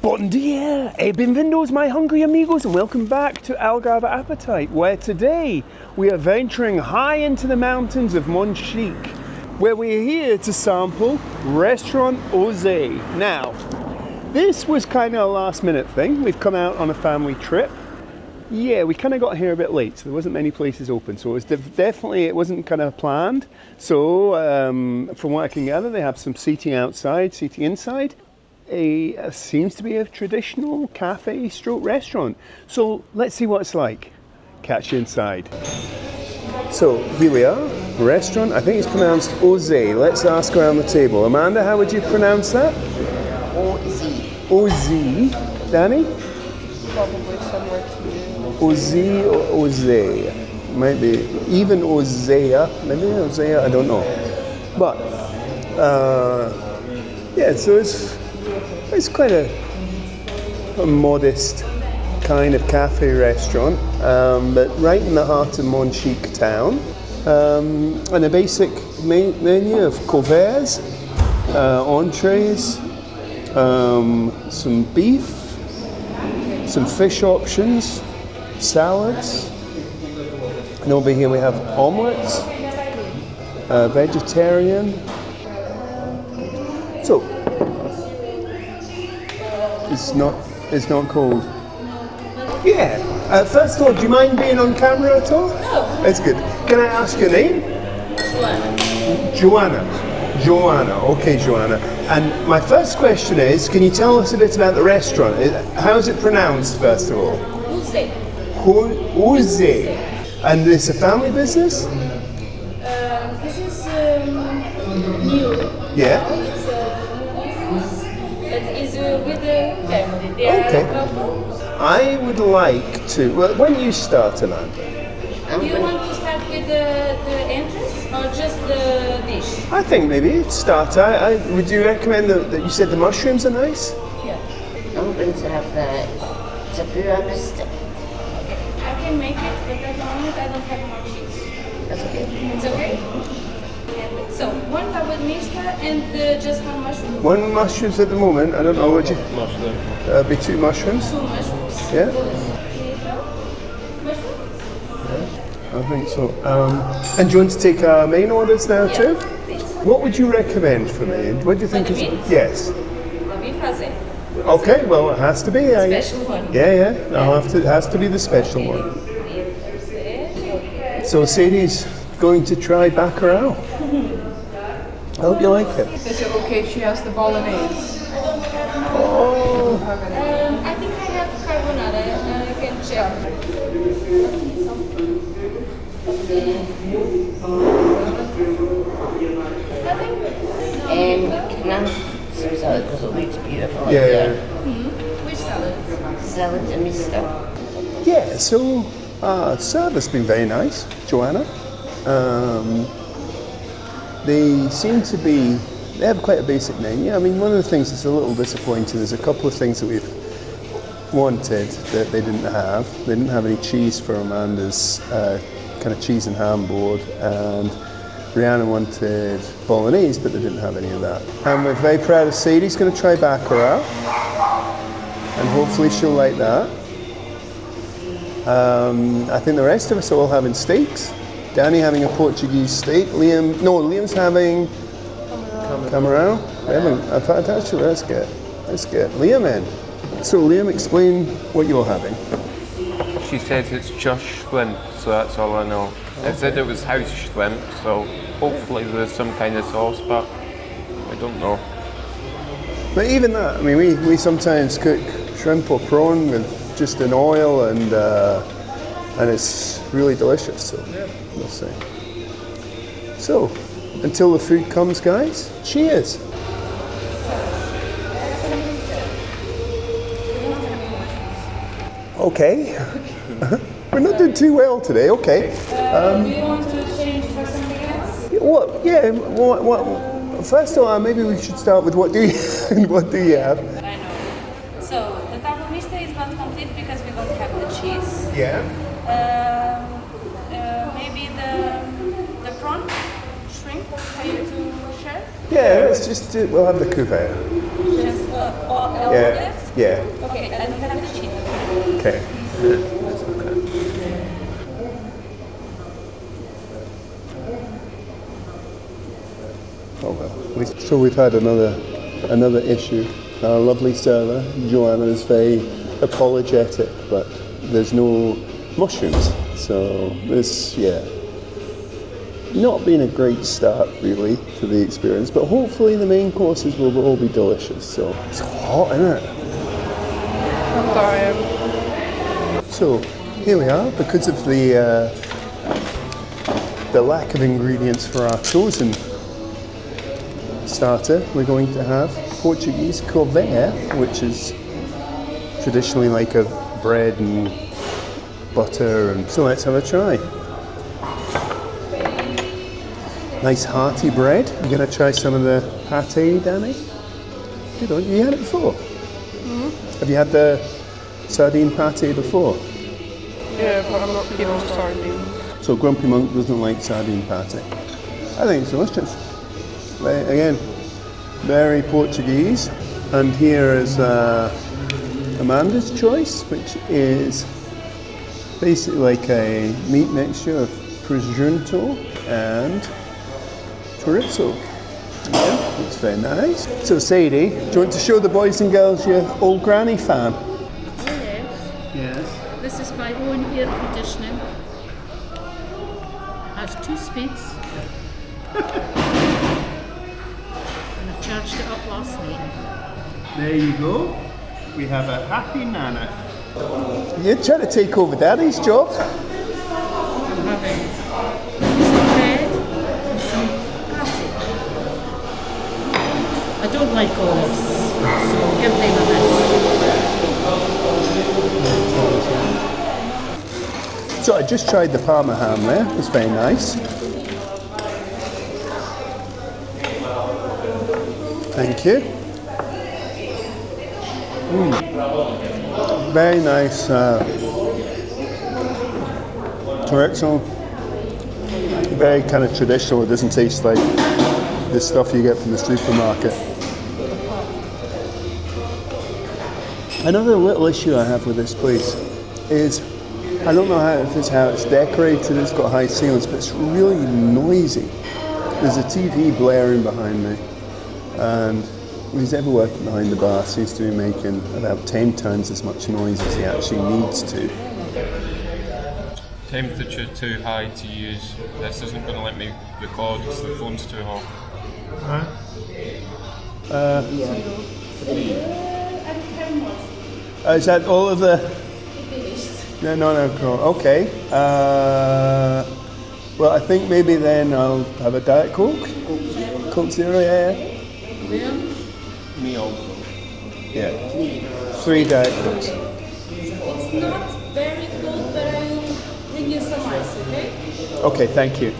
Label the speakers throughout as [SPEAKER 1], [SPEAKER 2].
[SPEAKER 1] Bon dia e bienvenidos my hungry amigos, and welcome back to Algarve Appetite, where today we are venturing high into the mountains of Monchique, where we are here to sample Restaurant O Zé. Now, this was kind of a last minute thing. We've come out on a family trip. Yeah, we kind of got here a bit late, so there wasn't many places open, so it was definitely, it wasn't kind of planned. So from what I can gather, they have some seating outside, seating inside. Seems to be a traditional cafe stroke restaurant. So let's see what it's like. Catch you inside. So here we are, restaurant. I think it's pronounced O Zé. Let's ask around the table. Amanda, how would you pronounce that?
[SPEAKER 2] O Zé.
[SPEAKER 1] O Zé. Danny?
[SPEAKER 2] Probably similar to
[SPEAKER 1] O Zé or O Zé. Might be even O Zé. Maybe O Zé, I don't know. But yeah, so it's quite a modest kind of cafe restaurant, but right in the heart of Monchique town. And a basic menu of couverts, entrees, some beef, some fish options, salads, and over here we have omelets, vegetarian. So it's not cold. Yeah. First of all, do you mind being on camera at all?
[SPEAKER 2] No.
[SPEAKER 1] That's good. Can I ask your name? Joanna. Joanna. Okay, Joanna. And my first question is, can you tell us a bit about the restaurant? How is it pronounced, first of all?
[SPEAKER 2] O Zé.
[SPEAKER 1] O Zé. And it's a family business?
[SPEAKER 2] This is new.
[SPEAKER 1] Yeah.
[SPEAKER 2] It's with the family. They are
[SPEAKER 1] Okay.
[SPEAKER 2] a couple.
[SPEAKER 1] I would like to. Well, when you start, Amanda.
[SPEAKER 2] Do you want to start with the entrance or just the dish?
[SPEAKER 1] I think maybe start. Would you recommend that you said the mushrooms are nice?
[SPEAKER 2] Yeah.
[SPEAKER 3] I'm going to have the taboo on the stick.
[SPEAKER 2] Okay. I can make it, but at the moment I don't have more cheese.
[SPEAKER 3] That's okay.
[SPEAKER 2] It's okay? So, one tub with mixture and just one mushroom.
[SPEAKER 1] One mushrooms at the moment. I don't know. Would you?
[SPEAKER 3] Mushroom.
[SPEAKER 1] Be two mushrooms.
[SPEAKER 2] Two mushrooms.
[SPEAKER 1] Yeah.
[SPEAKER 2] Mushroom?
[SPEAKER 1] I think so. And do you want to take our main orders now too?
[SPEAKER 2] Please.
[SPEAKER 1] What would you recommend for me? What do you think
[SPEAKER 2] For
[SPEAKER 1] is?
[SPEAKER 2] the meat?
[SPEAKER 1] Yes.
[SPEAKER 2] The beef Zé.
[SPEAKER 1] Okay. Well, it has to be.
[SPEAKER 2] Special one.
[SPEAKER 1] Yeah. It has to be the special one. So Sadie's going to try bacalhau. I hope you like it.
[SPEAKER 4] Is it okay if she has the bolognese?
[SPEAKER 1] Oh.
[SPEAKER 2] I think I have carbonara. I can check.
[SPEAKER 3] Can I have some salad because it looks beautiful?
[SPEAKER 1] Yeah.
[SPEAKER 2] Which salad?
[SPEAKER 3] Salad and misto.
[SPEAKER 1] Yeah. So service been very nice, Joanna. They seem to be. They have quite a basic menu. I mean, one of the things that's a little disappointing is a couple of things that we've wanted that they didn't have. They didn't have any cheese for Amanda's kind of cheese and ham board, and Rihanna wanted bolognese, but they didn't have any of that. And we're very proud of Sadie's going to try bacalhau, and hopefully she'll like that. I think the rest of us are all having steaks. Danny having a Portuguese steak. Liam's having camarão. Actually, let's get Liam in. So Liam, explain what you're having.
[SPEAKER 5] She says it's just shrimp, so that's all I know. Okay. It said it was house shrimp, so hopefully there's some kind of sauce, but I don't know.
[SPEAKER 1] But even that, I mean, we sometimes cook shrimp or prawn with just an oil, and it's really delicious. So we'll see. So until the food comes, guys, cheers. Okay. We're not doing too well today. Okay.
[SPEAKER 2] Do you want to change for something else?
[SPEAKER 1] What? Yeah. What? First of all, maybe we should start with what do you have?
[SPEAKER 2] I know. So the table mixta is not complete because we don't have the cheese.
[SPEAKER 1] Yeah.
[SPEAKER 2] Maybe the prawn shrimp for you to share.
[SPEAKER 1] Yeah. Let's just we'll have the couvert.
[SPEAKER 2] Just all
[SPEAKER 1] Yeah.
[SPEAKER 2] this.
[SPEAKER 1] Yeah.
[SPEAKER 2] Okay, and pepperoni.
[SPEAKER 1] Okay.
[SPEAKER 5] That's okay.
[SPEAKER 1] Oh well. So we've had another issue. Our lovely server, Joanna, is very apologetic, but there's no mushrooms. So this, not been a great start really to the experience, but hopefully the main courses will all be delicious. So it's hot, isn't it?
[SPEAKER 4] I'm dying.
[SPEAKER 1] So here we are, because of the lack of ingredients for our chosen starter, we're going to have Portuguese couvé, which is traditionally like a bread and butter, and so let's have a try. Nice hearty bread. I'm going to try some of the pâté, Danny. Good on you. You had it before? Mm-hmm. Have you had the sardine pâté before?
[SPEAKER 4] Yeah, but I'm not keen on sardines.
[SPEAKER 1] So Grumpy Monk doesn't like sardine pâté. I think it's delicious. Again, very Portuguese. And here is Amanda's choice, which is basically like a meat mixture of prosciutto and chorizo. Yeah, it's very nice. So Sadie, do you want to show the boys and girls your old granny fan?
[SPEAKER 2] Yes.
[SPEAKER 1] Yes.
[SPEAKER 2] This is my own air conditioning. Has 2 speeds. And I charged it up last night.
[SPEAKER 1] There you go. We have a happy nana. You're trying to take over Daddy's job.
[SPEAKER 2] I'm having some bread and some patty. I don't like olives, so I'll give them a miss.
[SPEAKER 1] So I just tried the Parma ham there. It's very nice. Thank you. Very nice chorizo. Very kind of traditional. It doesn't taste like the stuff you get from the supermarket. Another little issue I have with this place is I don't know if it's how it's decorated. It's got high ceilings, but it's really noisy. There's a TV blaring behind me, and who's ever working behind the bar seems to be making about 10 times as much noise as he actually needs to.
[SPEAKER 5] Temperature too high to use. This isn't going to let me record because the phone's too hot.
[SPEAKER 1] Is that all of the... No, cool. Okay. Well, I think maybe then I'll have a Diet Coke. Coke Zero, yeah.
[SPEAKER 5] Me also.
[SPEAKER 1] Yeah. 3 Diet Cokes.
[SPEAKER 2] It's not very cold, but I'll bring you some ice, okay?
[SPEAKER 1] Okay, thank you.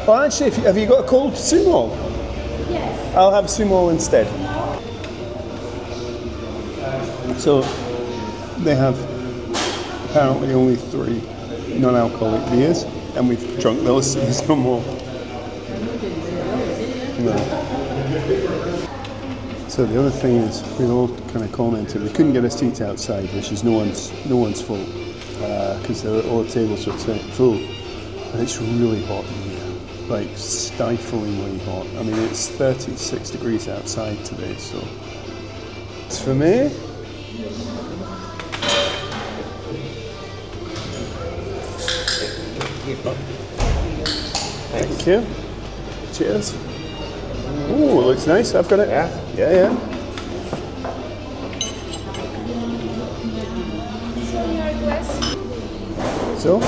[SPEAKER 1] Well, actually, have you got a cold sumo?
[SPEAKER 2] Yes.
[SPEAKER 1] I'll have sumo instead. So, they have apparently only 3 non-alcoholic beers, and we've drunk those, so there's no more. No. So the other thing is, we all kind of commented we couldn't get a seat outside, which is no one's fault, because all the tables were full, and it's really hot in here, like stiflingly hot. I mean, it's 36 degrees outside today, so it's for me. Thank you. Cheers. Ooh, it looks nice. I've got it. Yeah. So,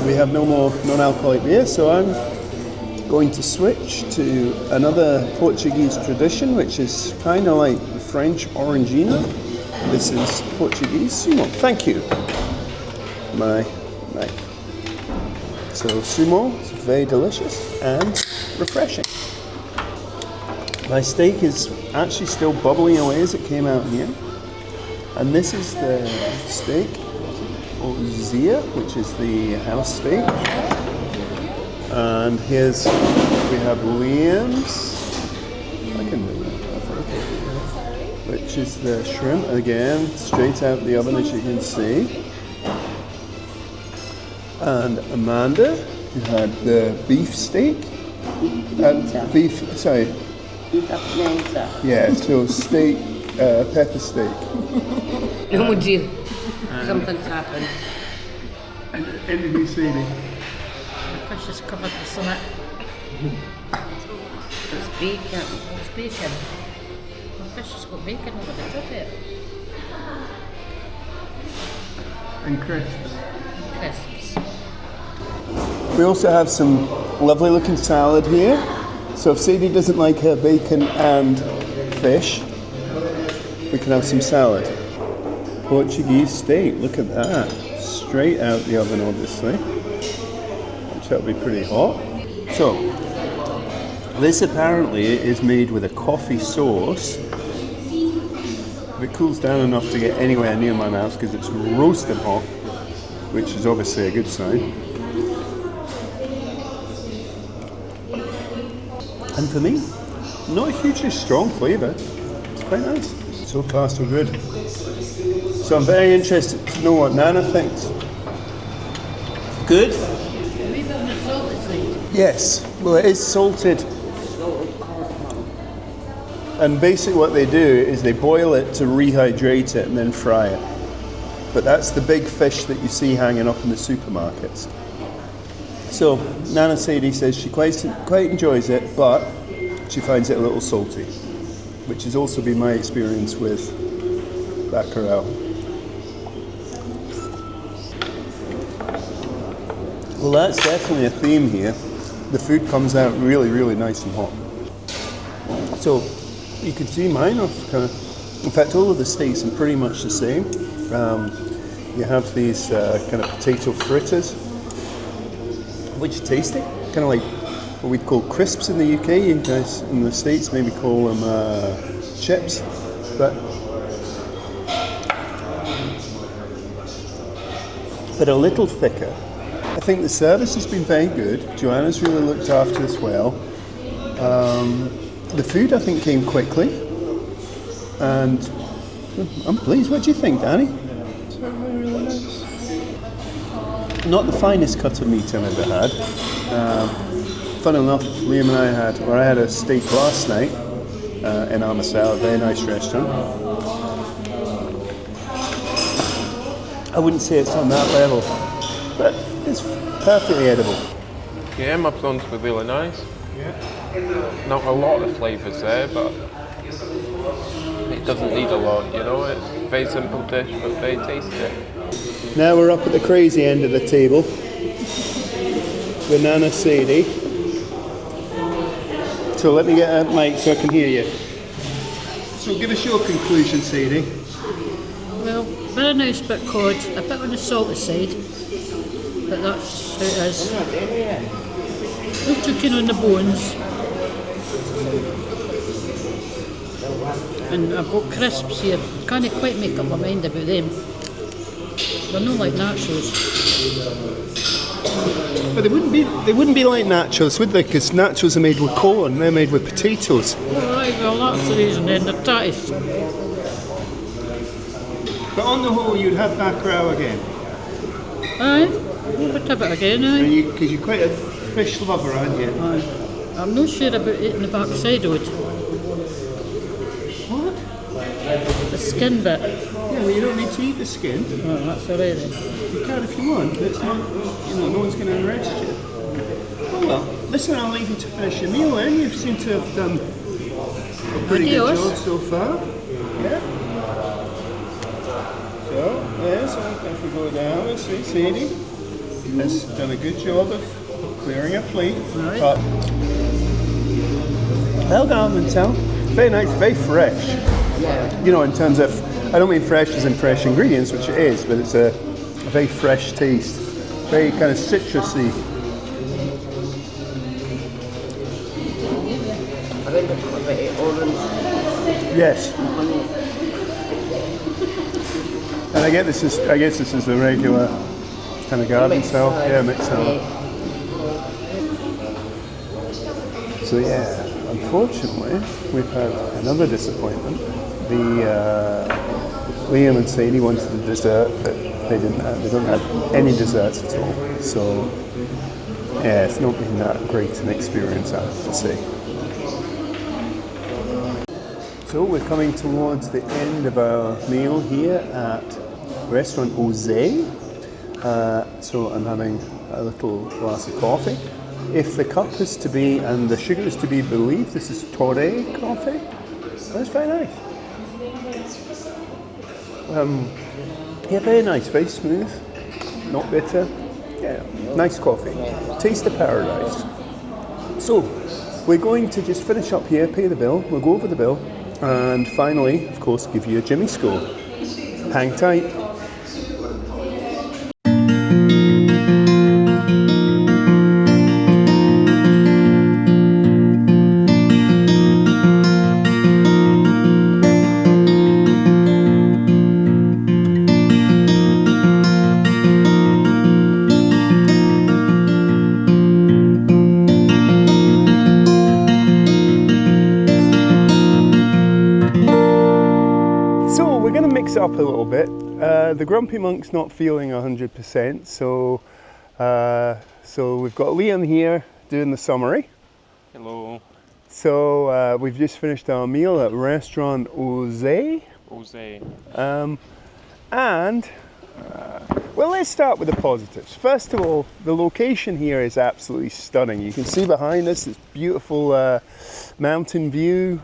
[SPEAKER 1] we have no more non-alcoholic beer, so I'm going to switch to another Portuguese tradition, which is kind of like the French Orangina. This is Portuguese sumo. Thank you. My knife. So sumo is very delicious and refreshing. My steak is actually still bubbling away as it came out here. And this is the steak O Zé, which is the house steak. And here's, we have Liam's. I can move that. which is the shrimp again, straight out the oven as you can see. And Amanda, who had the beef steak. Beef
[SPEAKER 3] pimenta.
[SPEAKER 1] yeah, so steak, pepper steak.
[SPEAKER 3] Oh my dear, something's happened.
[SPEAKER 1] Anything, Sadie?
[SPEAKER 3] The fish is covered with something. It's bacon. It's bacon. The fish has got bacon over the top of it.
[SPEAKER 1] And crisps.
[SPEAKER 3] Crisps.
[SPEAKER 1] We also have some lovely looking salad here. So if Sadie doesn't like her bacon and fish, we can have some salad. Portuguese steak, look at that. Straight out the oven, obviously. Which that'll be pretty hot. So, this apparently is made with a coffee sauce. If it cools down enough to get anywhere near my mouth, because it's roasting hot, which is obviously a good sign. And for me, not a hugely strong flavour. It's quite nice. So far, so good. So I'm very interested to know what Nana thinks. Good?
[SPEAKER 3] A wee bit on the salty side.
[SPEAKER 1] Yes. Well, it is salted. And basically what they do is they boil it to rehydrate it and then fry it. But that's the big fish that you see hanging up in the supermarkets. So Nana Sadie says she quite enjoys it, but she finds it a little salty, which has also been my experience with Bacalhau. Well, that's definitely a theme here. The food comes out really, really nice and hot. So you can see mine are kind of, in fact, all of the steaks are pretty much the same. You have these kind of potato fritters, which are tasty, kind of like what we'd call crisps in the UK. You guys in the States maybe call them chips, but a little thicker. I think the service has been very good. Joanna's really looked after us well. The food, I think, came quickly, and I'm pleased. What do you think, Danny?
[SPEAKER 4] It's really nice.
[SPEAKER 1] Not the finest cut of meat I've ever had. Fun enough, Liam and I had a steak last night in Armagh, a very nice restaurant. I wouldn't say it's on that level, but it's perfectly edible.
[SPEAKER 5] Yeah, my prawns were really nice. Not a lot of flavours there, but it doesn't need a lot, you know. It's a very simple dish, but very tasty.
[SPEAKER 1] Now we're up at the crazy end of the table with Nana Sadie. So let me get a mic so I can hear you. So give us your conclusion, Sadie.
[SPEAKER 6] Well, very nice bit cod, a bit on the salty side, but that's how it is. No too keen on the bones. And I've got crisps here. Can't quite make up my mind about them. They're not like nachos.
[SPEAKER 1] But they wouldn't be like nachos, would they? Because nachos are made with corn, they're made with potatoes.
[SPEAKER 6] Alright, well that's the reason then, they're tatties.
[SPEAKER 1] But on the whole, you'd have Bacalhau again.
[SPEAKER 6] Aye, we'll have it again, aye.
[SPEAKER 1] Because you're quite a fish lover, aren't you?
[SPEAKER 6] Aye. I'm not sure about eating the backside of it.
[SPEAKER 1] What?
[SPEAKER 6] The skin bit.
[SPEAKER 1] Yeah, well, you don't need to eat the skin.
[SPEAKER 6] Oh, that's alright then.
[SPEAKER 1] You can if you want. It's not, no one's going to arrest you. Oh well, listen, I'll leave you to finish your meal then. You seem to have done a pretty good job so far. Yeah. So, yes, if we go down, let's see, Sadie has done a good job of clearing a plate.
[SPEAKER 6] Right.
[SPEAKER 1] Algarve Appetite, very nice, very fresh.
[SPEAKER 3] Yeah.
[SPEAKER 1] You know, in terms of, I don't mean fresh as in fresh ingredients, which it is, but it's a very fresh taste, very kind of citrusy.
[SPEAKER 3] I think it's got a bit of orange.
[SPEAKER 1] Yes. And I guess this is the regular kind of garden salad. Yeah, mixed salad. So yeah, unfortunately, we've had another disappointment. Liam and Sadie wanted the dessert, but they don't have any desserts at all. So yeah, it's not been that great an experience, I have to say. So we're coming towards the end of our meal here at Restaurant O Zé. So I'm having a little glass of coffee. If the cup is to be, and the sugar is to be believed, this is Torre coffee. That's very nice. Yeah, very nice, very smooth, not bitter. Yeah, nice coffee. Taste of paradise. So, we're going to just finish up here, pay the bill, we'll go over the bill, and finally, of course, give you a Jimmy score. Hang tight. Up a little bit. The grumpy monk's not feeling 100%, so we've got Liam here doing the summary.
[SPEAKER 5] Hello.
[SPEAKER 1] So we've just finished our meal at Restaurant O Zé. Well, let's start with the positives. First of all, the location here is absolutely stunning. You can see behind us this beautiful mountain view.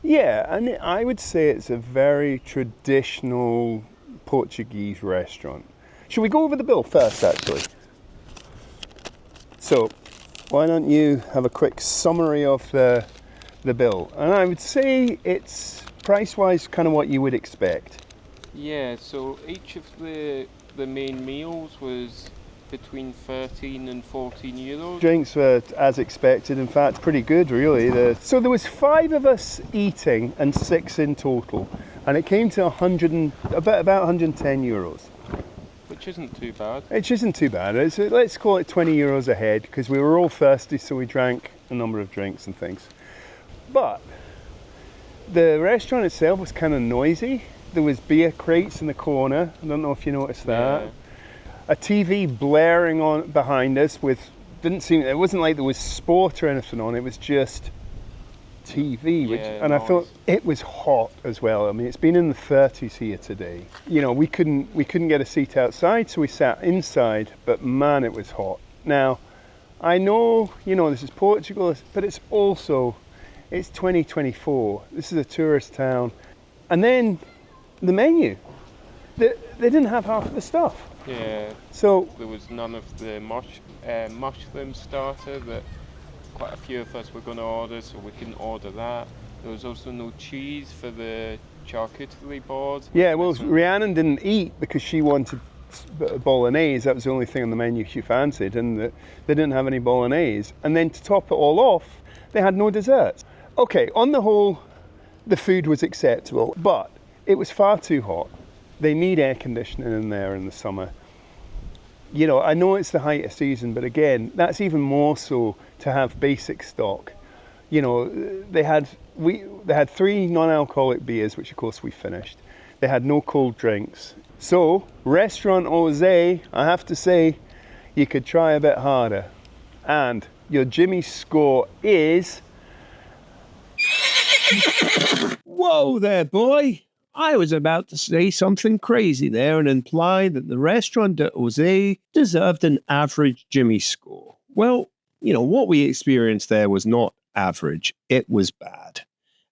[SPEAKER 1] Yeah, and I would say it's a very traditional Portuguese restaurant. Should we go over the bill first, actually? So, why don't you have a quick summary of the bill? And I would say it's price-wise kind of what you would expect.
[SPEAKER 5] Yeah, so each of the main meals was between 13 and 14 euros.
[SPEAKER 1] Drinks were as expected, in fact, pretty good really. So there was 5 of us eating and 6 in total, and it came to about 110 euros.
[SPEAKER 5] Which isn't too bad.
[SPEAKER 1] Which isn't too bad. Let's call it 20 euros a head, because we were all thirsty, so we drank a number of drinks and things. But the restaurant itself was kind of noisy. There was beer crates in the corner. I don't know if you noticed that.
[SPEAKER 5] Yeah.
[SPEAKER 1] A TV blaring on behind us it wasn't like there was sport or anything on, it was just TV, and I thought it was hot as well. I mean, it's been in the 30s here today. You know, we couldn't get a seat outside, so we sat inside, but man, it was hot. Now, I know, this is Portugal, but it's 2024. This is a tourist town. And then the menu, they didn't have half of the stuff.
[SPEAKER 5] Yeah,
[SPEAKER 1] so
[SPEAKER 5] there was none of the mushroom starter that quite a few of us were going to order, so we couldn't order that. There was also no cheese for the charcuterie board.
[SPEAKER 1] Yeah, well, Rhiannon didn't eat because she wanted bolognese. That was the only thing on the menu she fancied, and they didn't have any bolognese. And then to top it all off, they had no desserts. Okay, on the whole, the food was acceptable, but it was far too hot. They need air conditioning in there in the summer. I know it's the height of season, but again, that's even more so to have basic stock. They had 3 non-alcoholic beers, which of course we finished. They had no cold drinks. So, Restaurant O Zé, I have to say, you could try a bit harder. And your Jimmy score is...
[SPEAKER 4] Whoa there, boy! I was about to say something crazy there and imply that the Restaurant O Zé deserved an average Jimmy score. Well, what we experienced there was not average, it was bad.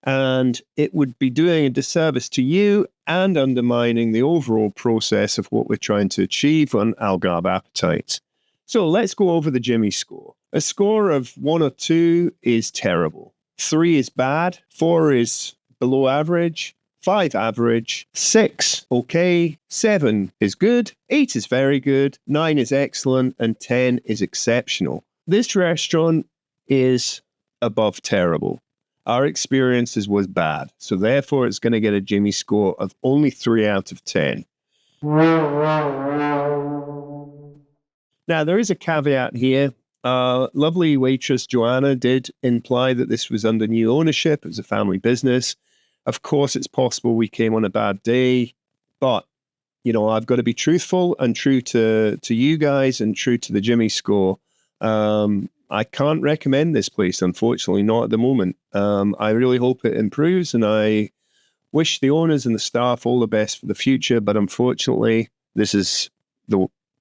[SPEAKER 4] And it would be doing a disservice to you and undermining the overall process of what we're trying to achieve on Algarve Appetite. So let's go over the Jimmy score. A score of 1 or 2 is terrible. 3 is bad, 4 is below average, 5 average, 6 okay, 7 is good, 8 is very good, 9 is excellent, and 10 is exceptional. This restaurant is above terrible. Our experiences was bad, so therefore it's going to get a Jimmy score of only 3 out of 10. Now, there is a caveat here. Lovely waitress Joanna did imply that this was under new ownership. It was a family business. Of course, it's possible we came on a bad day, but you know, I've got to be truthful and true to you guys and true to the Jimmy score. I can't recommend this place, unfortunately, not at the moment. I really hope it improves, and I wish the owners and the staff all the best for the future. But unfortunately,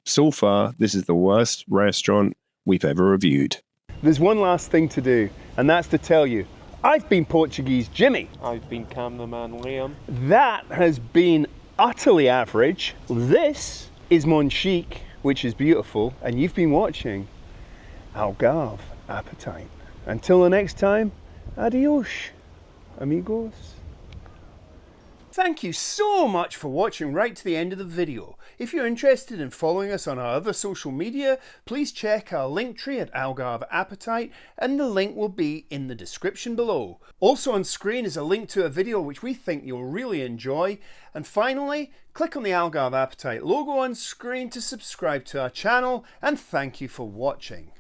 [SPEAKER 4] so far, this is the worst restaurant we've ever reviewed.
[SPEAKER 1] There's one last thing to do, and that's to tell you, I've been Portuguese Jimmy.
[SPEAKER 5] I've been cameraman Liam.
[SPEAKER 1] That has been utterly average. This is Monchique, which is beautiful, and you've been watching Algarve Appetite. Until the next time, adios, amigos. Thank you so much for watching right to the end of the video. If you're interested in following us on our other social media, please check our link tree at Algarve Appetite, and the link will be in the description below. Also on screen is a link to a video which we think you'll really enjoy. And finally, click on the Algarve Appetite logo on screen to subscribe to our channel, and thank you for watching.